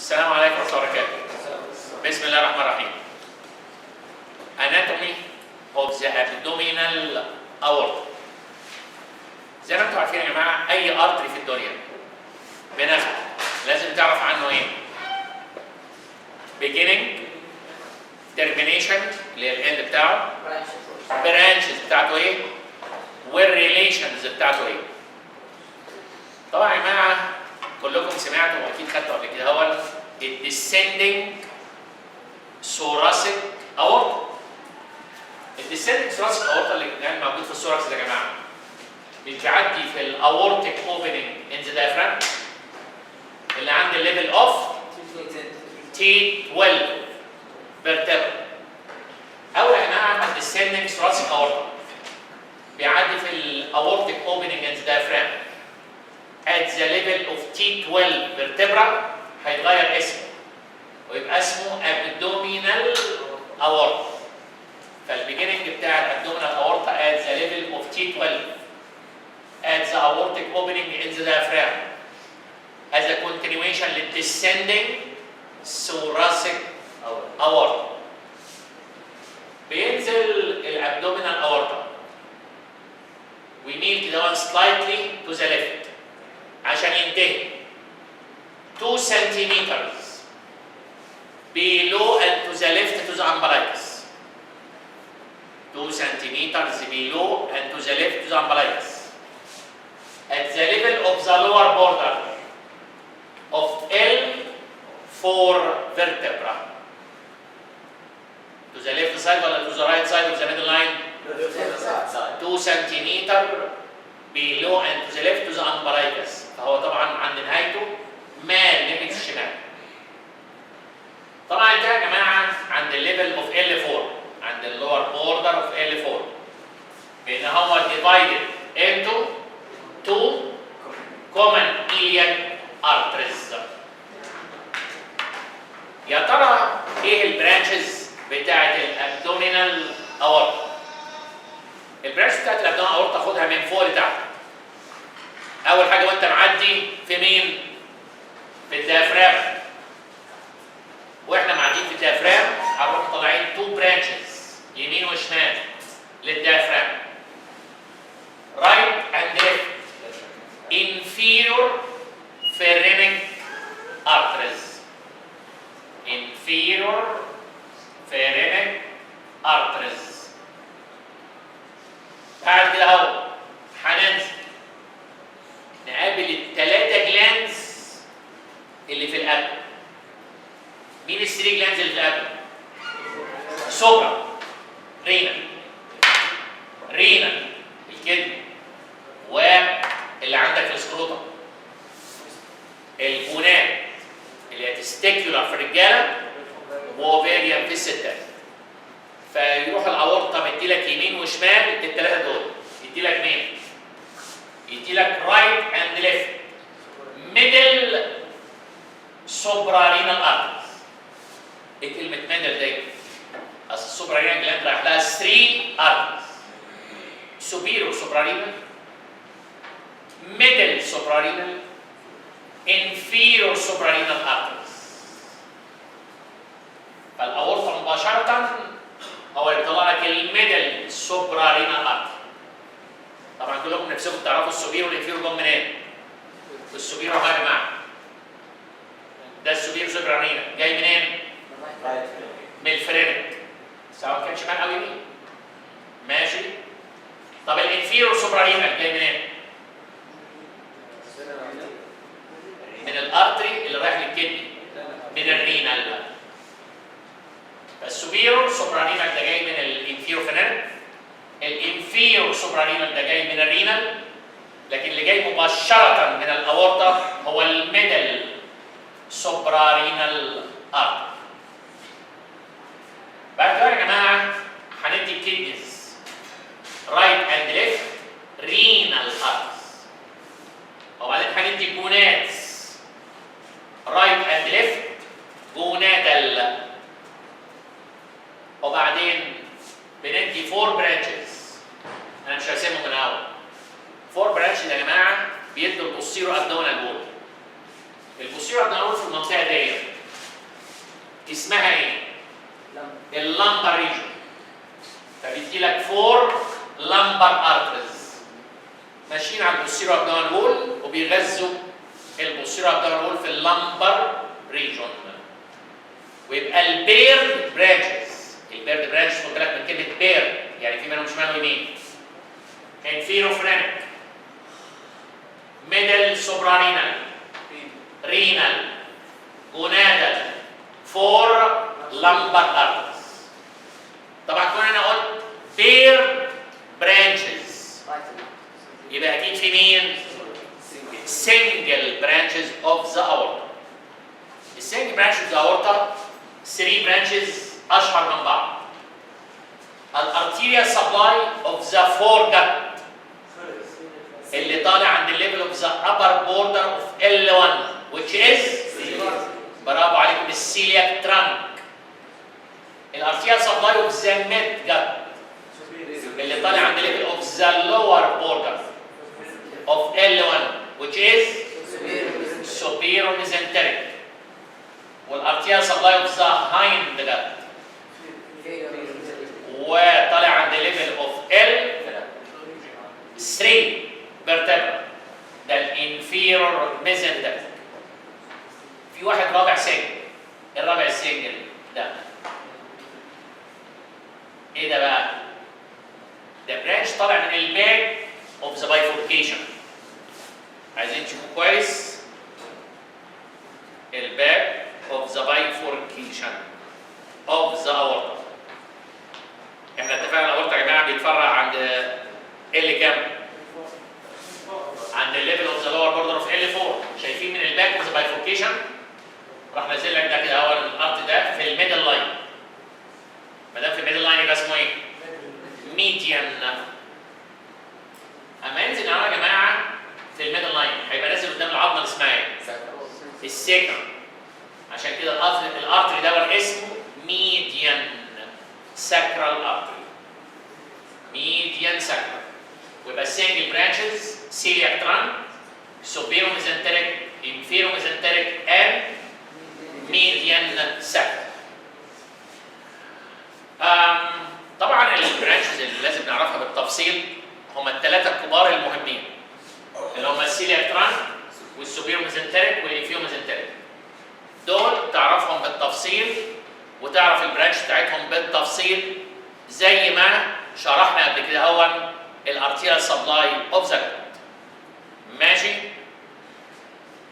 السلام عليكم ورحمة الله وبركاته. بسم الله الرحمن الرحيم. Anatomy of the abdominal aorta. زي ما انتم عارفين يا جماعة، أي أرتري في الدنيا بناخده لازم تعرف عنه إيه؟ beginning، termination اللي هي الإند بتاعه، branches بتاعته إيه؟ والريليشنز بتاعته إيه؟ طبعا يا جماعة كلكم سمعتوا واكيد خدتوا قبل كده هو الديسندنج ثوراسيك اورتا. الديسندنج ثوراسيك اورتا اللي كان موجود في الثوركس ده يا جماعه مش بيعدي في الاورتيك اوبننج ان ذا دايفرام اللي عند الليفل اوف تي 12 فيرتبرا. او يا جماعه الديسندنج ثوراسيك اورتا بيعدي في الاورتيك اوبننج ان ذا دايفرام at the level of T12 vertebra هيتغير اسمه ويبقى اسمه abdominal aorta. فالبيجيننج بتاع الابدومينال aorta at the level of T12 at the aortic opening in the diaphragm as a continuation للdescending thoracic aorta. بينزل الابدومينال aorta ويميل كده slightly to the left عشان ينتهي 2 centimeters below and to the left to the umbilicus. 2 centimeters below and to the left to the umbilicus. At the level of the lower border of L4 vertebra. To the left side or to the right side of the middle line? 2 centimeters below and to the left to the umbilicus. فهو طبعا عند نهايته مال ناحيه الشمال. طبعا ده يا جماعه عند الليفل اوف L4 عند اللور بوردر اوف L4 بان هو divided into 2 common iliac arteries. يا ترى ايه البرانشز بتاعت الابدومينال اورتا؟ البرانش بتاعت الابدومينال اورتا خدها من فوق لتحت. اول حاجه وانت معدي في مين؟ في الديافرام. واحنا معديين في الديافرام هنروح طالعين 2 برانشز يمين وشمال للديافرام. رايت اند ليفت inferior phrenic arteries. inferior phrenic arteries. بعد كده اهو هننزل نقابل الثلاثه جلانز اللي في القلب. مين الثري جلانز اللي في القلب؟ سوبرا رينال الكدني واللي عندك في السكروتم الجونات اللي هي تستيكيولار في الرجاله واوفيريان في الستات. فيروح الاورطه مديلك يمين وشمال الثلاثه دول يديلك مين؟ يديلك رايت اند ليفت ميدل سوبرارينال ارتريز. ايه كلمه ميدل دي؟ اصل السوبرارينال جلاند رايح لها 3 ارتريز. سوبيرو سوبرارينال، ميدل سوبرارينال، انفيرو سوبرارينال ارتريز. فالاورطه مباشره هو اللي بيطلع لك الميدل سوبرارينال ارتريز. طبعا كلكم نفسكم تعرفوا السوبيرو والانفيرو جم منين؟ السوبيرو اهو يا جماعه. ده السوبيرو سوبرانينا جاي منين؟ من الفرينك سواء كان شمال او يمين. ماشي؟ طب الانفيرو سوبرانينا جاي منين؟ من الارتري اللي رايح للكدني من الرينال. فالسوبيرو سوبرانينا ده جاي من الانفيرو فرينك. الانفيرو سوبرارينال ده جاي من الرينال، لكن اللي جاي مباشرة من الاورطة هو الميدل سوبرارينال ارتري. بعد كده يا جماعة هندي الكدنيز رايت اند ليفت رينال ارتريز. وبعدين هندي الجونادز رايت اند ليفت جونادال. وبعدين بندي 4 برانشز. انا مش هرسمهم من الاول. 4 برانشز يا جماعه بيدوا البوستيرو ابدومينال وول. البوستيرو ابدومينال وول في المنطقه دي اسمها ايه؟ اللمبر ريجون. فبيدي لك 4 لمبر ارترز ماشيين على البوستيريور ابدومينال وول وبيغذوا البوستيريور ابدومينال وول في اللمبر ريجون. ويبقى البيرد برانشز، البيرد برانشز خد بالك من كلمه بيرد، يعني في منهم شمال ويمين. انفيروفرينك، ميدل سوبرانينال، رينال، جونادال، 4 لمبر ارترز. طبعا كون انا قلت بير برانشز يبقى اكيد في مين؟ سنجل برانشز اوف ذا اورتا. السنجل برانشز اوف ذا اورتا 3 برانشز اشهر من بعض. الارتيريا سبلاي اوف ذا فور جت اللي طالع عند الليفل اوف ذا upper border of L1 which is برافو عليكم السيلياك ترانك. الارتيريا سبلاي اوف ذا ميد جت اللي طالع عند الليفل اوف ذا lower border of L1 which is superior mesenteric. والارتيريا سبلاي اوف ذا هايند جت وطالع عند الليفل اوف L3 vertebra ده الانفيرور ميزنتريك. في واحد رابع سنجل، الرابع السنجل ده ايه ده بقى؟ ده برانش طالع من الباك اوف ذا بايفوركيشن. عايزين تشوفوا كويس الباك اوف ذا بايفوركيشن اوف ذا اورتا. احنا اتفقنا الاورتا يا جماعه بيتفرع عند ال كام؟ عند الليفل اوف ذا لور بوردر اوف ال 4. شايفين من الباك اوف ذا بايفوركيشن راح نازل لك ده كده اول الارت ده في الميدل لاين. ما دام في الميدل لاين يبقى اسمه ايه؟ ميديان. اما ينزل يا جماعه في الميدل لاين هيبقى نازل قدام العظمه اللي اسمها ايه؟ السيكرم. عشان كده الارتري ده اسمه ميديان ساكرال ارتري. ميديان ساكرال. ويبقى السنجل برانشز سيلياك ترانك، سوبيرو ميزنتريك، انفيرو ميزنتريك اند ميديان ساكرال. طبعا البرانشز اللي لازم نعرفها بالتفصيل هم الثلاثه الكبار المهمين اللي هم السيلياك ترانك والسوبيرو ميزنتريك والانفيرو ميزنتريك. دول تعرفهم بالتفصيل وتعرف البرانش بتاعتهم بالتفصيل زي ما شرحنا قبل كده هو الارتيريال سبلاي اوف ذا جت. ماشي؟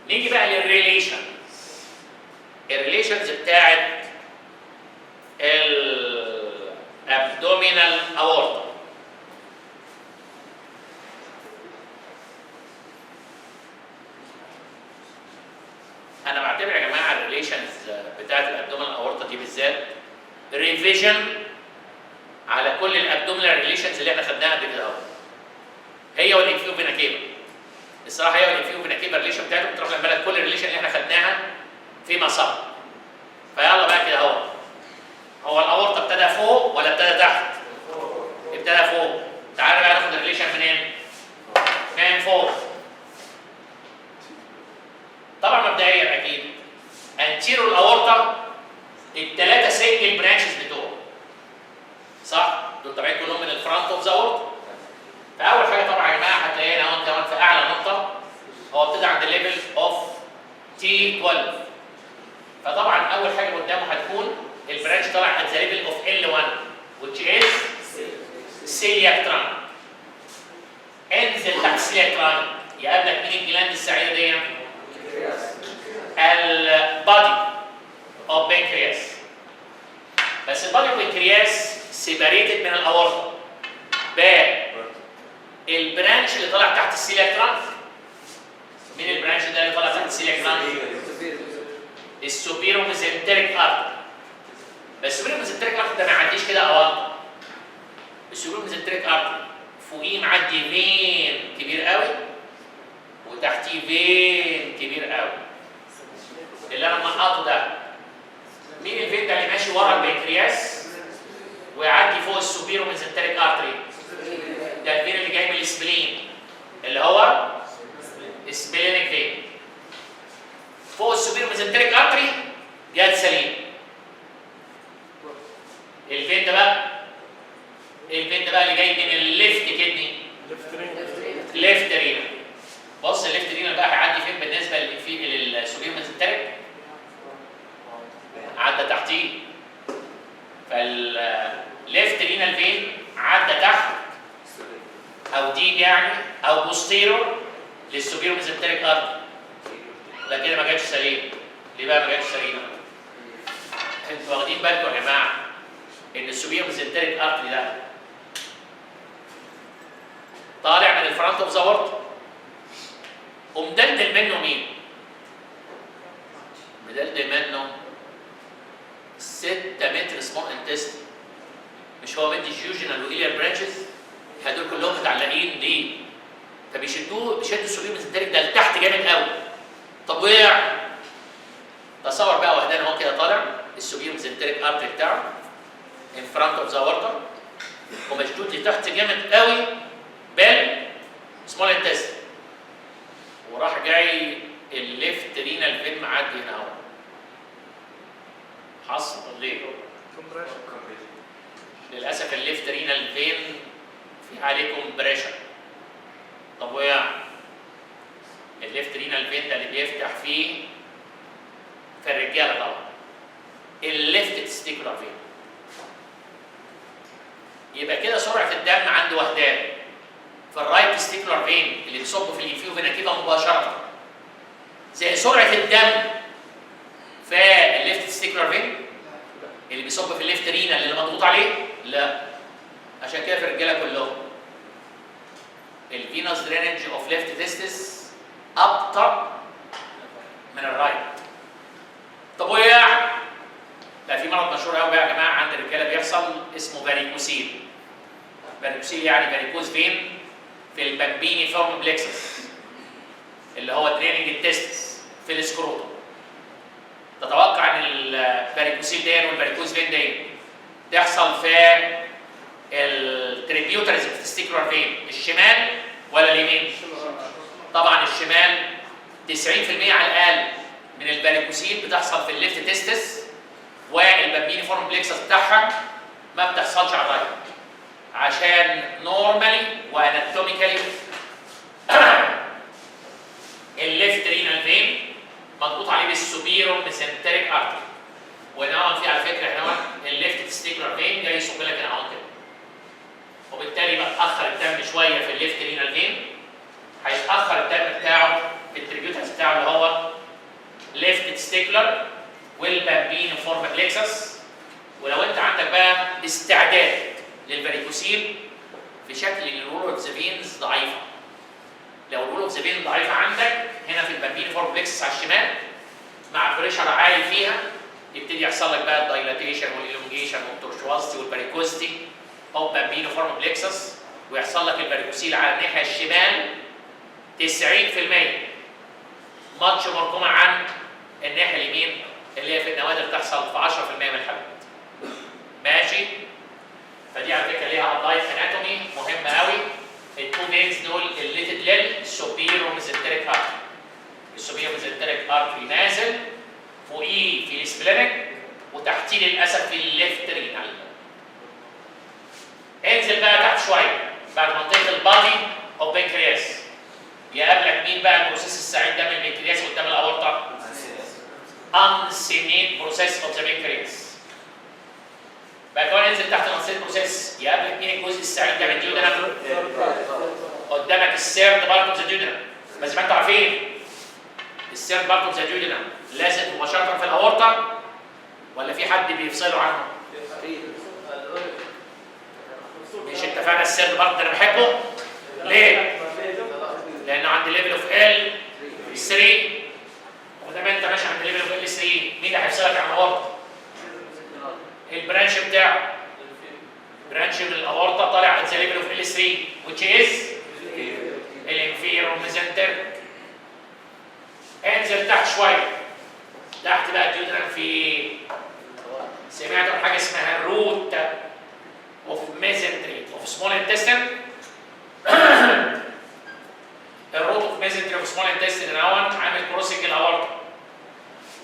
نيجي بقى للريليشنز. الريليشنز بتاعت الابدومينال اورتا. انا بعتبر يا جماعه الريليشنز بتاعت الابدومينال اورتا دي بالذات ريفيجن على كل الابدومينال ريليشنز اللي احنا خدناها قبل كده اهو. هي والانفيو فينا كيبل. الصراحه هي والانفيو فينا كيبل الريليشن بتاعتهم تروح بالك كل الريليشن اللي احنا خدناها فيما سبق. فيلا بقى كده اهو. هو الاورطه ابتدى فوق ولا ابتدى تحت؟ ابتدى فوق. تعالى بقى ناخد الريليشن منين؟ من فوق. طبعا مبدئيا اكيد انتيرو الاورطه الثلاثه سنجل برانشز بتوعه. صح؟ دول طبعا كلهم من الفرونت اوف ذا اورتا. فاول حاجه طبعا يا جماعه هتلاقينا اهو كمان في اعلى نقطه هو ابتدى عند الليفل اوف تي 12. فطبعا اول حاجه قدامه هتكون البرانش طالع at the level of L1 which is celiac trunk. انزل تحت celiac trunk يقابلك مين الجلاند السعيده دي؟ البادي اوف بنكرياس. بس البادي اوف بنكرياس سيباريتد من الاورطه. البرانش اللي طالع تحت السيلياك ترانك. مين البرانش ده اللي طالع تحت السيلياك ترانك؟ السوبيرو ميزنتريك ارتري. بس السوبيرو ميزنتريك ارتري ده ما يعديش كده اورطه. السوبيرو ميزنتريك ارتري فوقيه معدي فين كبير قوي وتحتيه فين كبير قوي. اللي انا منقطه ده مين الفين ده اللي ماشي ورا البنكرياس ويعدي فوق السوبيرو ميزنتريك ارتري؟ ده الفين اللي جاي من السبلين اللي هو سبلينيك فين. فوق السوبيرو ميزنتريك ارتري جهاز سليم. دي. فالليفت رينال فين عدى تحت او دي يعني او بوستيرور للسوبيرو ميزنتريك ارتري. لا كده ما جاتش سليم. ليه بقى ما جاتش سليمه؟ انتوا واخدين بالكم يا جماعه ان السوبيرو ميزنتريك ارتري ده طالع من الفرونت اوف ذا اورتا ومدلدل منه مين؟ مدلدل منه 6 متر سمول انتستين. مش هو مدي جيوجينال وايليال برانشز؟ هدول كلهم متعلقين ليه؟ فبيشدوا السوبيرو ميزنتريك ده لتحت جامد قوي. طب وقع. تصور بقى وحدان اهو كده طالع السوبيرو ميزنتريك ارتري بتاعه ان فرونت اوف ذا اورتا ومشدود لتحت جامد قوي بال سمول انتستين، وراح جاي الليفت رينال فين معدي هنا اهو. حصل ليه؟ للاسف الليفت رينال فين في عليه كومبريشن. طب وقع. الليفت رينال فين ده اللي بيفتح فيه في الرجاله طبعا الليفت تستيكولار فين. يبقى كده سرعه الدم عند وحدان في الرايت تستيكولار فين اللي بيصب في الانفيو فينا كده مباشره زي سرعه الدم في الليفت تستيكولار فين اللي بيصب في الليفت رينال اللي مضغوط عليه؟ لا. عشان كده في الرجاله كلهم الفينوس درينج اوف ليفت تيستس ابطا من الرايت. طب وقع. ده في مرض مشهور قوي بقى يا جماعه عند الرجاله بيحصل اسمه فاريكوسيل. فاريكوسيل يعني فاريكوز فين في البامبيني فورم بلكسس اللي هو دريننج التستس في السكروتوم. تتوقع ان الفاريكوسيل دي والفاريكوز فين دي تحصل في التريبيوتريز تستيكولار فين الشمال ولا اليمين؟ طبعا الشمال. 90% على الاقل من الفاريكوسيل بتحصل في الليفت تستس والبامبيني فورم بلكسس بتاعها ما بتحصلش على الرايت عشان نورمالي واناتوميكالي الليفت رينال فين مضغوط عليه بالسوبيرو ميزنتريك ارتري. ونقعد فيه على فكره هنا الليفت تستيكولار فين جاي يصب لك هنا اهو كده. وبالتالي بقى اتاخر الدم شويه في الليفت رينال فين هيتاخر الدم بتاعه في التريبيوترز بتاعه اللي هو ليفت تستيكولار والبامبيني فورم بلكسس. ولو انت عندك بقى استعداد للفاريكوسيل في شكل الرول اوف ذا فينز ضعيفه. لو الرول اوف ذا فين ضعيفه عندك هنا في البامبيني فورم بلكسس على الشمال مع بريشر عالي فيها يبتدي يحصل لك بقى الدايلاتيشن والالونجيشن والتورشوازتي والباريكوستي او بامبيني فورم بلكسس ويحصل لك الفاريكوسيل على الناحيه الشمال 90% ماتش مرقومه عن الناحيه اليمين اللي هي في النوادر تحصل في 10% من الحالات. ماشي؟ فدي على فكره ليها ابلايد اناتومي مهمه قوي. التو فينز دول الليتد للسوبيرو ميزنتريك ارتري. السوبيرو ميزنتريك ارتري نازل فوقيه في السبلينك وتحتيه للاسف في الليفت رينال. انزل بقى تحت شويه بعد منطقه البادي او بنكرياس يقابلك مين بقى البروسيس السعيد ده من البنكرياس قدام الاورطه؟ unscenate process of the pancreas. بعد كده انزل تحت unscenate process يقابلك مين الجزء السعيد ده من الديودنم؟ قدامك السيرد بارت اوف ذا ديودنم. بس ما انتوا عارفين السيرد بارت اوف ذا ديودنم لازق مباشره في الاورطه ولا في حد بيفصله عنه؟ مش اتفقنا السيرد بارت ده انا بحبه؟ ليه؟ لانه عند ليفل اوف ال 3 وما انت ماشي عند ليفل اوف ال 3 مين اللي هيفصلك عن الاورطه؟ البرانش بتاعه. برانش من الاورطه طالع عند ليفل اوف ال 3 which is الانفيرو ميزنتريك. انزل تحت شويه تحت بقى الديودرم في سمعتوا عن حاجه اسمها الروت اوف ميزنتري اوف سمول انتستين. الروت اوف ميزنتري اوف سمول انتستين اهون عامل كروسنج الاورطه.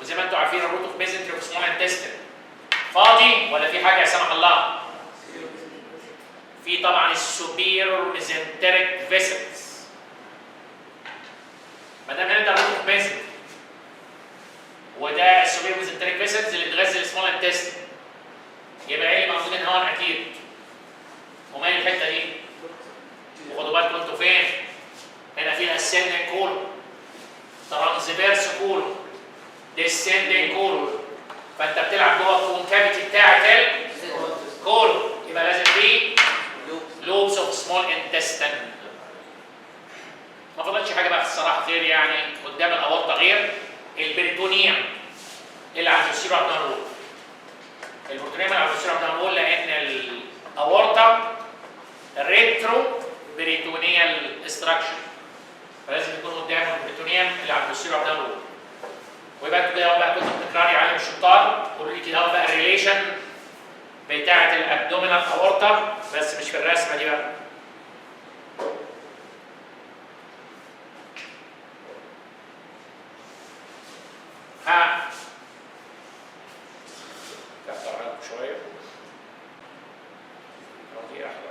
وزي ما انتم عارفين الروت اوف ميزنتري اوف سمول انتستين فاضي ولا في حاجه يا سمح الله؟ في طبعا السوبيرور ميزنتريك فيسلز. ما دام هنا ده الروت اوف ميزنتري وده السوبيرور سوبير ميزنتريك فيسلز اللي بتغذي السمول انتستين. يبقى ايه اللي موجود هنا هون اكيد؟ ومال الحته دي؟ وخدوا بالكم انتوا فين؟ هنا في ascending كولون، ترانسفيرس كولون، descending كولون. فانت بتلعب جوه الكونكافيتي بتاعت الكولون، يبقى لازم في لوبس اوف سمول انتستين. ما فضلش حاجه بقى الصراحه غير يعني قدام الاورطه غير البريتونيوم اللي على البوستيريور ابدومينال وول. البريتونيوم اللي على البوستيريور ابدومينال وول لان الاورطه ريترو بريتونيال استراكشر، فلازم يكون قدامه البريتونيوم اللي على البوستيريور ابدومينال وول. ويبقى انتوا كده بقى كنتوا بتكرروا يعلم الشطار قولوا لي كده بقى الريليشن بتاعه الابدومينال اورطه بس مش في الرسمه دي بقى. ها كتر عليكم شويه دي احلى.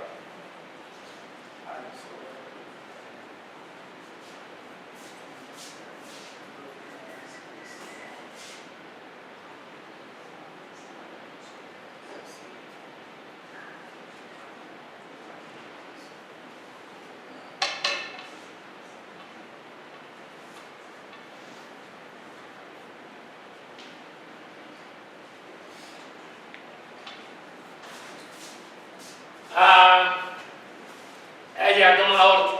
ادي abdominal aorta.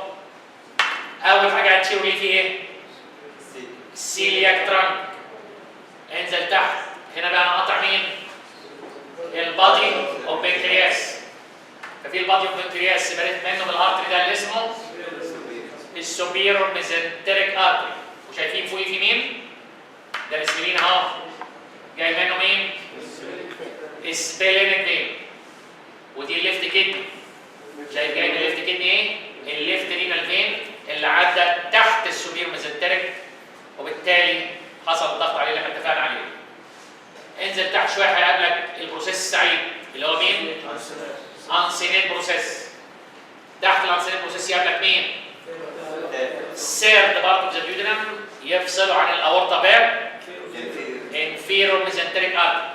اول حاجه هتشيروا لي فيه ايه؟ السيلياك ترانك. انزل تحت هنا بقى انا قاطع مين؟ البادي اوف بنكرياس. ففي البادي اوف بنكرياس بريت منه بالارتري ده اللي اسمه السوبيرور ميزنتريك ارتري. وشايفين فوقيه في مين؟ ده السبلين اهو. جاي منه مين؟ السبلينيك فين. ودي الليفت كدني. شايف جاي من الليفت كدني ايه؟ الليفت رينال فين اللي عدى تحت السوبير ميزنتريك وبالتالي حصل الضغط عليه اللي احنا اتفقنا عليه. انزل تحت شويه هيقابلك البروسيس السعيد اللي هو مين؟ انسينيت بروسيس. تحت الانسينيت بروسيس يقابلك مين؟ سيرد بارت اوف ذا ديودنم يفصلوا عن الاورطه باب انفيرور ميزنتريك ارتري.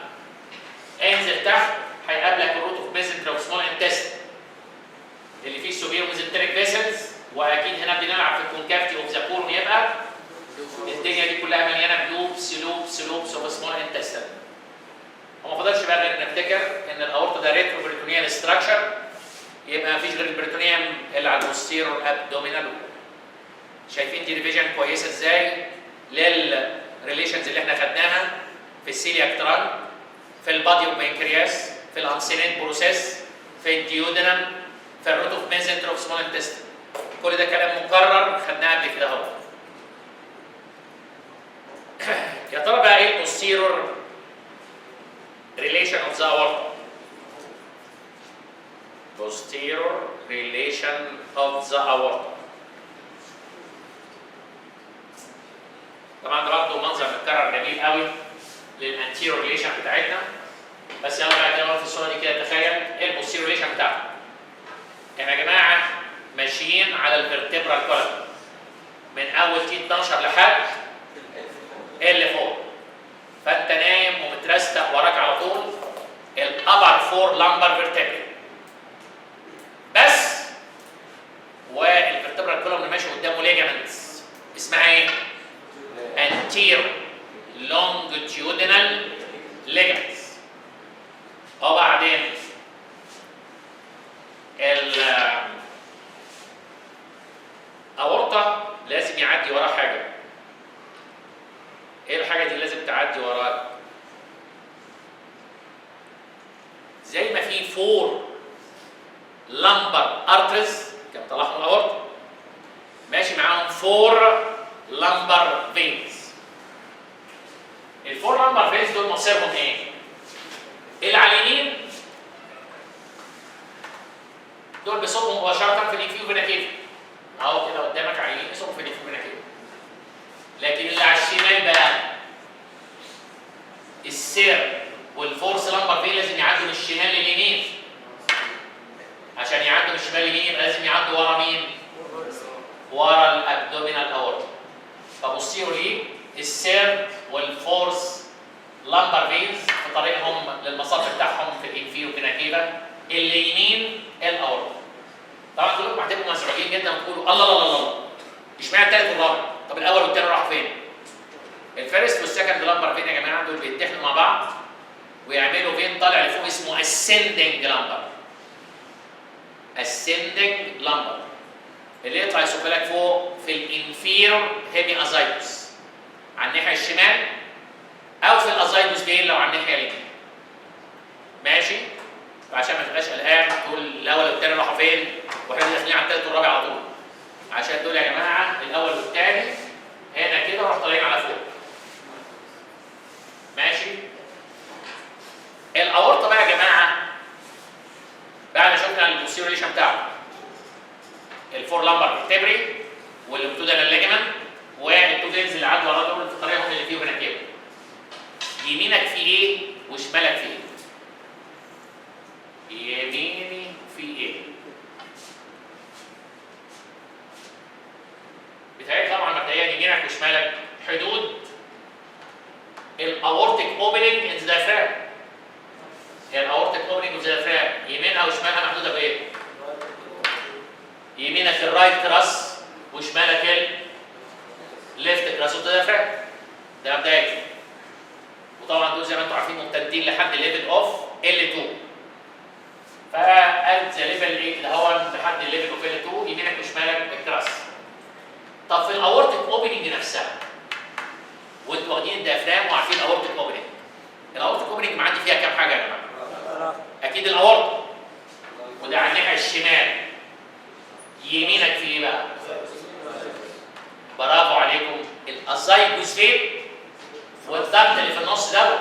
انزل تحت هيقابلك الروت اوف ميزنتري اوف سمول انتستين اللي فيه السوبيرو ميزنتريك فيسلز. واكيد هنا بنلعب في الكونكافيتي اوف ذا كولون يبقى الدنيا دي كلها مليانه بلوبس اوف سمول انتستين. وما فضلش بقى غير نفتكر ان الاورطه ده ريترو بريتونيال ستراكشر، يبقى مفيش غير البريتونيوم اللي على البوستيرور ابدومينال. شايفين دي ريفيجن كويسه ازاي للريليشنز اللي احنا خدناها في السيلياك ترانك، في البادي اوف بنكرياس، في الانسينيت بروسيس، في الديودنم، في الروت اوف ميزنتري اوف سمول انتستين. كل ده كلام مكرر خدناه قبل كده اهو. يا ترى بقى ايه البوستيرور ريليشن اوف ذا اورتا؟ posterior relation of the aorta. طبعا ده برضه منظر متكرر جميل قوي للانتيرور ريليشن بتاعتنا. بس يلا بقى كده في الصوره دي كده تخيل ايه البوستيرور ريليشن بتاعتنا. احنا يا جماعه ماشيين على الفرتبرال كولم من اول تي 12 لحد اللي فوق. فانت نايم ومترستق وراك على طول الابر فور لامبر فيرتبرال بس، والفرتبرال كولم اللي ماشي قدامه ليجامنتس اسمها ايه؟ anterior longitudinal ligaments. وبعدين الاورطه لازم يعدي وراه حاجه. ايه الحاجه دي لازم تعدي وراه؟ زي ما في 4 lumbar arteries كان طلعهم الاورطه ماشي معاهم 4 lumbar veins. ال4 lumbar veins دول مصيرهم ايه؟ اللي على اليمين دول بيصبوا مباشره في الانفيو فينا كيفا اهو كده قدامك على اليمين بيصبوا في الانفيو فينا كيفا. لكن اللي على الشمال بقى السير والفورس لامبر فين لازم يعدوا من الشمال لليمين. عشان يعدوا من الشمال لليمين لازم يعدوا ورا مين؟ ورا الابدومينال اورتا. فبصيروا ليه السير والفورس لامبر فينز في طريقهم للمصب بتاعهم في الانفيرو فينا. اللي يمين الاورطه. طبعا كلكم هتبقوا مزعوجين جدا وتقولوا الله الله الله الله، اشمعنى الثالث والرابع؟ طب الاول والثاني راحوا فين؟ الفيرست والسكند لامبر فين يا جماعه؟ دول بيتحدوا مع بعض ويعملوا فين طالع لفوق اسمه ascending lumbar. ascending lumbar اللي يطلع يصب لك فوق في الانفيرور هيمي ازايتوس على الناحيه الشمال، او في الازايتوس فين لو على الناحيه اليمين. ماشي؟ فعشان ما تبقاش قلقان تقول الاول والثاني راحوا فين واحنا داخلين على الثالث والرابع على طول. عشان دول يا جماعه الاول والثاني هنا كده وراح طالعين على فوق. ماشي؟ الاورطه بقى يا جماعه بعد ما شفنا البوستيريور بتاعه الفور لامبر فيرتبري والابتودال ليجمنت والتو فينز اللي عدوا ورا دول في طريقهم اللي فيه هنا كده. يمينك فيه ايه وشمالك فيه ايه؟ يميني فيه ايه؟ بتهيألي طبعا مبدئيا يمينك وشمالك حدود الاورتيك اوبننج ان ذا دايفرام. هي الاورتيك اوبننج ان ذا دايفرام يمينها وشمالها محدوده بايه؟ يمينك الرايت كراس وشمالك الليفت كراس اوف ذا دايفرام. ده مبدئيا. وطبعا دول زي ما انتم عارفين ممتدين لحد ليفل اوف L2. فقلت زي ليفل ايه كده هو لحد الليفل اوف L2 يمينك وشمالك الكراس. طب في الاورتيك اوبننج نفسها وانتوا واخدين الديافرام وعارفين الاورتيك اوبننج. الاورتيك اوبننج معدي فيها كام حاجه يا جماعه؟ اكيد الاورطه وده على الناحيه الشمال. يمينك في ايه بقى؟ برافو عليكم، الازايجوس فين؟ والضغط اللي في النص ده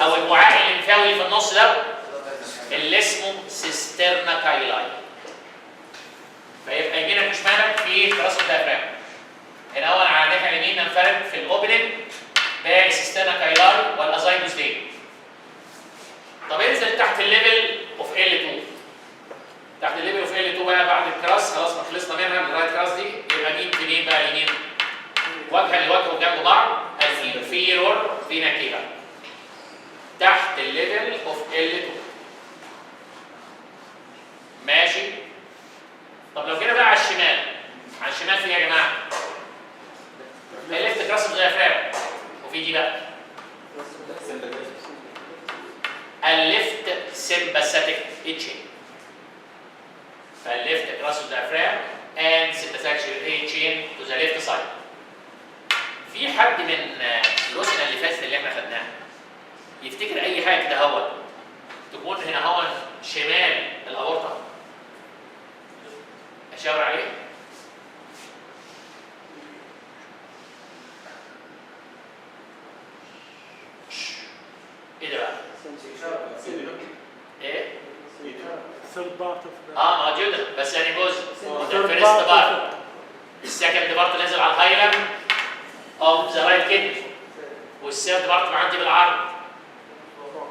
او الوعاء الليمفاوي اللي في النص ده اللي اسمه سيسترنا كايلاي. فيبقى يمينك وشمالك في كراس الديافرام. الاول على الناحيه اليمين ننفرد في الاوبننج بالسيسترنا كايلاي والازايجوس فين. طب انزل تحت الليفل اوف L2. تحت الليفل اوف L2 بقى بعد الكراس خلاص ما خلصنا منها الرايت كراس دي. يبقى مين في مين بقى اليمين؟ وجها لوجه وجنب بعض الانفيرور فينا كده تحت الليفل اوف L2. ماشي؟ طب لو جينا بقى على الشمال، على الشمال في ايه يا جماعه؟ الليفت كراس الديافرام. وفي دي بقى الليفت سمباثيك اتشنج. فالليفت كراس الديافرام and sympathetic chain to the left side. في حد من دروسنا اللي فاتت اللي احنا خدناها يفتكر اي حاجه كده هو تكون هنا هو شمال الاورطه؟ اشاور عليه؟ ايه ده بقى؟ ايه؟ ما هو جدا بس يعني جزء. ده الفيرست بارت. السكند بارت نازل على الهايلاند اوف ذا رايت كدني. والثيرد بارت معدي بالعرض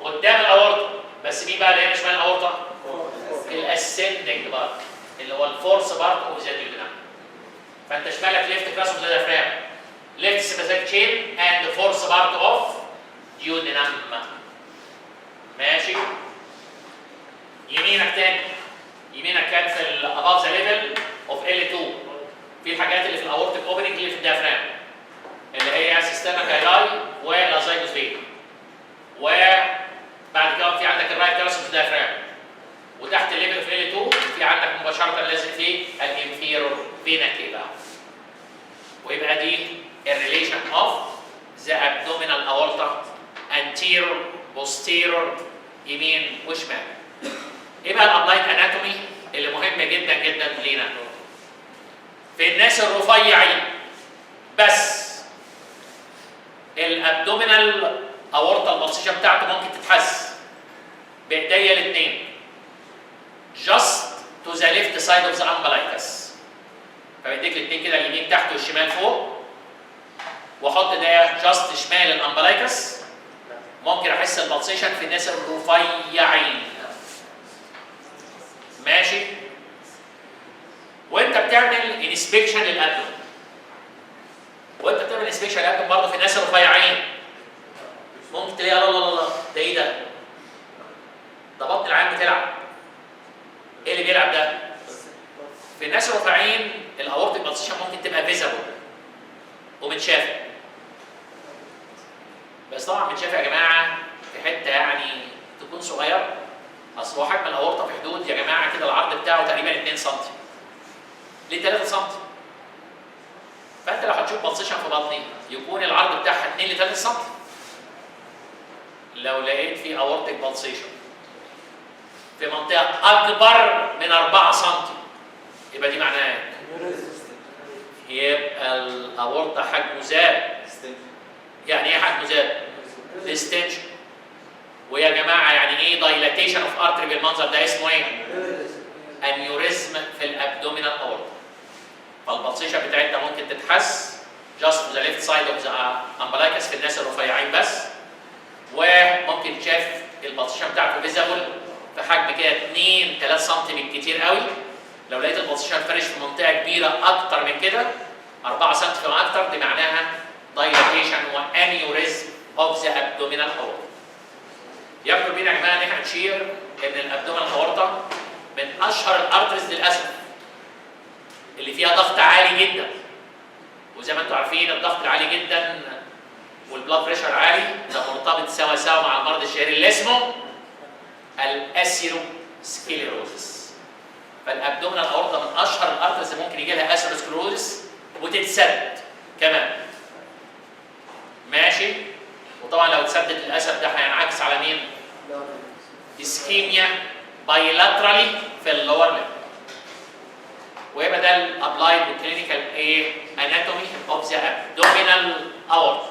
قدام الاورطه. بس مين بقى اللي هنا شمال الاورطه؟ الاسندنج بارت اللي هو الفورس بارت اوف ذا ديودنم. فانت شمالك ليفت كراس اوف ذا ديافرام، ليفت سيمباثيك تشين اند فورس بارت اوف ديودنم. ماشي؟ يمينك تاني، يمينك كان في الاباف ذا ليفل اوف L2 في الحاجات اللي في الاورتيك اوبننج اللي في الديافرام اللي هي سيسترنا كايلاي والازايجوس فين. وبعد كده في عندك الرايت كراس اوف الديافرام. وتحت الليفل اوف L2 في عندك مباشره لازق فيه الانفيرور فينا كده. ويبقى دي الريليشن اوف ذا ابدومينال اورتا anterior posterior يمين وشمال. ايه بقى الابلايد اناتومي اللي مهم جدا جدا لينا؟ في الناس الرفيعين بس الابدومينال اورتا البلسيشن بتاعته ممكن تتحس بايديا الاثنين just to the left side of the umbilicus. فبايديك الاثنين كده اليمين تحت والشمال فوق واحط ده جاست شمال الامبلايكس. ممكن احس البلسيشن في الناس الرفيعين. ماشي؟ وانت بتعمل انسبكشن للابدومين. وانت بتعمل انسبكشن للابدومين برضه في الناس الرفيعين. ممكن تلاقي لا لا لا ده ايه ده؟ ده بطن العيان بتلعب. ايه اللي بيلعب ده؟ في الناس الرفيعين الاورتيك بالسيشن ممكن تبقى فيزابل ومتشافه. بس طبعا متشافه يا جماعه في حته يعني تكون صغيره. اصل هو حجم الاورطه في حدود يا جماعه كده العرض بتاعه تقريبا 2 سم. ليه 3 سم؟ فانت لو هتشوف بالسيشن في بطني يكون العرض بتاعها 2 ل 3 سم. لو لقيت في اورتيك بالسيشن في منطقه اكبر من 4 سم يبقى دي معناها يبقى الاورطه حجمه زاد. يعني ايه حجمه زاد؟ ديستنشن. ويا جماعه يعني ايه دايلاتيشن اوف ارتري بالمنظر ده اسمه ايه؟ انيوريزم في الابدومينال اورتا. فالبلسيشن بتاعتنا ممكن تتحس جاست ذا ليفت سايد اوف ذا امبلايكس في الناس الرفيعين بس. وممكن تشاف البلسيشن بتاعته فيزابل في حجم كده 2 3 سم بالكتير قوي. لو لقيت البلسيشن فرش في منطقه كبيره اكتر من كده 4 سم فما اكتر دي معناها دايلاتيشن وانيوريزم اوف ذا ابدومينال اورتا. يبدو بينا يا جماعه ان احنا نشير ان الابدومينال اورتا من اشهر الارترز للاسف اللي فيها ضغط عالي جدا. وزي ما انتم عارفين الضغط العالي جدا والبلاد بريشر عالي ده مرتبط سوا سوا مع المرض الشهير اللي اسمه الاسيروسكليروزس. فالابدومينال اورتا من اشهر الارترز اللي ممكن يجي لها اسيروسكليروزس وتتسد كمان. ماشي؟ وطبعا لو اتسدت للاسف ده هينعكس على مين؟ اسكيميا بايلاترالي في اللور ليب. ويبقى ده الابلايد وكلينيكال ايه؟ اناتومي اوف ذا ابدومينال اورتا.